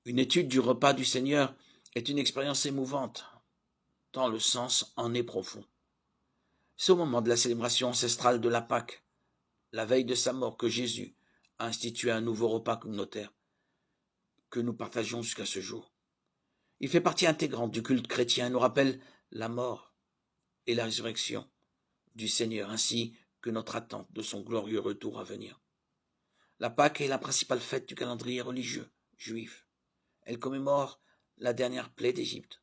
Une étude du repas du Seigneur est une expérience émouvante, tant le sens en est profond. C'est au moment de la célébration ancestrale de la Pâque, la veille de sa mort, que Jésus a institué un nouveau repas communautaire que nous partageons jusqu'à ce jour. Il fait partie intégrante du culte chrétien et nous rappelle la mort et la résurrection du Seigneur, ainsi que notre attente de son glorieux retour à venir. La Pâque est la principale fête du calendrier religieux juif. Elle commémore la dernière plaie d'Égypte.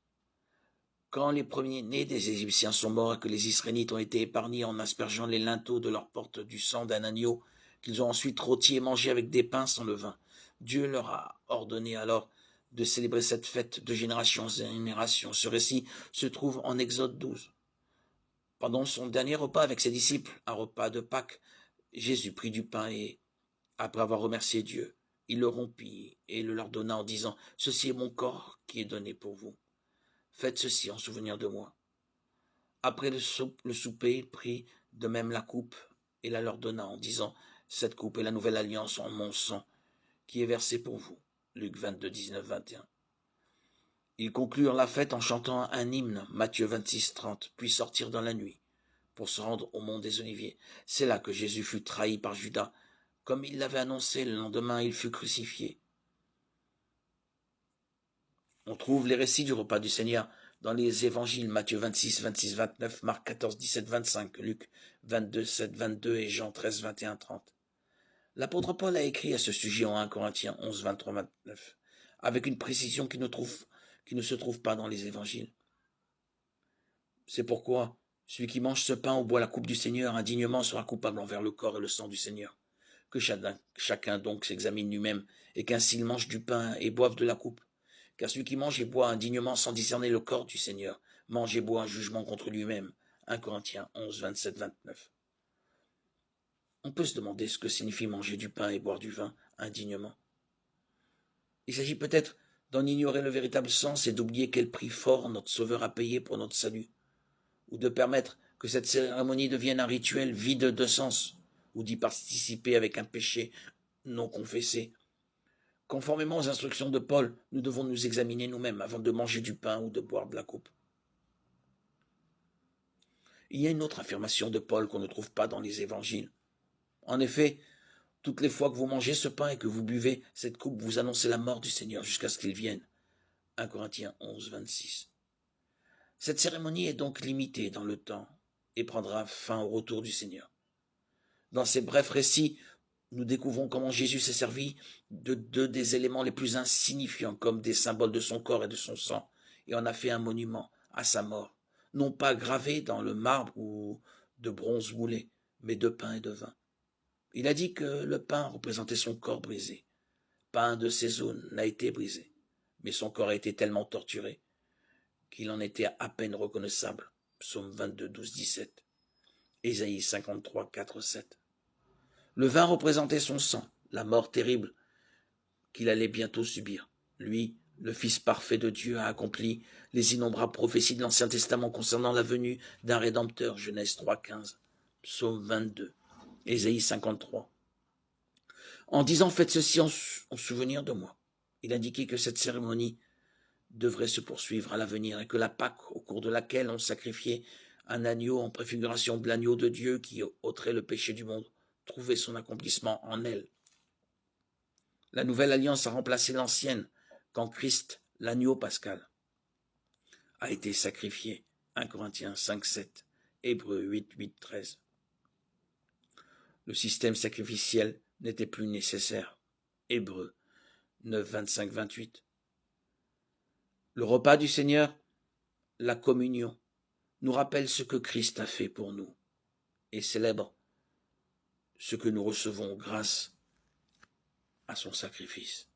Quand les premiers-nés des Égyptiens sont morts et que les Israélites ont été épargnés en aspergeant les linteaux de leurs portes du sang d'un agneau, qu'ils ont ensuite rôti et mangé avec des pains sans levain, Dieu leur a ordonné alors de célébrer cette fête de génération en génération. Ce récit se trouve en Exode 12. Pendant son dernier repas avec ses disciples, un repas de Pâques, Jésus prit du pain et, après avoir remercié Dieu, il le rompit et le leur donna en disant « Ceci est mon corps qui est donné pour vous. Faites ceci en souvenir de moi. » Après le souper, il prit de même la coupe et la leur donna en disant « Cette coupe est la nouvelle alliance en mon sang qui est versée pour vous. » Luc 22, 19, 21. Ils conclurent la fête en chantant un hymne, Matthieu 26, 30, puis sortirent dans la nuit pour se rendre au mont des Oliviers. C'est là que Jésus fut trahi par Judas. Comme il l'avait annoncé, le lendemain, il fut crucifié. On trouve les récits du repas du Seigneur dans les évangiles Matthieu 26, 26, 29, Marc 14, 17, 25, Luc 22, 7, 22 et Jean 13, 21, 30. L'apôtre Paul a écrit à ce sujet en 1 Corinthiens 11, 23, 29, avec une précision qui ne se trouve pas dans les évangiles. C'est pourquoi celui qui mange ce pain ou boit la coupe du Seigneur indignement sera coupable envers le corps et le sang du Seigneur. Que chacun donc s'examine lui-même, et qu'ainsi il mange du pain et boive de la coupe. Car celui qui mange et boit indignement sans discerner le corps du Seigneur, mange et boit un jugement contre lui-même. 1 Corinthiens 11, 27, 29. On peut se demander ce que signifie manger du pain et boire du vin indignement. Il s'agit peut-être d'en ignorer le véritable sens et d'oublier quel prix fort notre Sauveur a payé pour notre salut, ou de permettre que cette cérémonie devienne un rituel vide de sens, ou d'y participer avec un péché non confessé. Conformément aux instructions de Paul, nous devons nous examiner nous-mêmes avant de manger du pain ou de boire de la coupe. Il y a une autre affirmation de Paul qu'on ne trouve pas dans les évangiles. En effet, toutes les fois que vous mangez ce pain et que vous buvez cette coupe, vous annoncez la mort du Seigneur jusqu'à ce qu'il vienne. 1 Corinthiens 11, 26. Cette cérémonie est donc limitée dans le temps et prendra fin au retour du Seigneur. Dans ces brefs récits, nous découvrons comment Jésus s'est servi de deux des éléments les plus insignifiants comme des symboles de son corps et de son sang, et en a fait un monument à sa mort, non pas gravé dans le marbre ou de bronze moulé, mais de pain et de vin. Il a dit que le pain représentait son corps brisé. Pas un de ses os n'a été brisé, mais son corps a été tellement torturé qu'il en était à peine reconnaissable. Psaume 22, 12, 17. Ésaïe 53, 4, 7. Le vin représentait son sang, la mort terrible qu'il allait bientôt subir. Lui, le Fils parfait de Dieu, a accompli les innombrables prophéties de l'Ancien Testament concernant la venue d'un Rédempteur, Genèse 3, 15, Psaume 22, Ésaïe 53. En disant « Faites ceci en souvenir de moi », il indiquait que cette cérémonie devrait se poursuivre à l'avenir et que la Pâque, au cours de laquelle on sacrifiait un agneau en préfiguration de l'agneau de Dieu qui ôterait le péché du monde, trouvait son accomplissement en elle. La nouvelle alliance a remplacé l'ancienne quand Christ, l'agneau pascal, a été sacrifié. 1 Corinthiens 5, 7, Hébreux 8, 8, 13. Le système sacrificiel n'était plus nécessaire. Hébreux 9, 25, 28. Le repas du Seigneur, la communion, nous rappelle ce que Christ a fait pour nous et célèbre ce que nous recevons grâce à son sacrifice.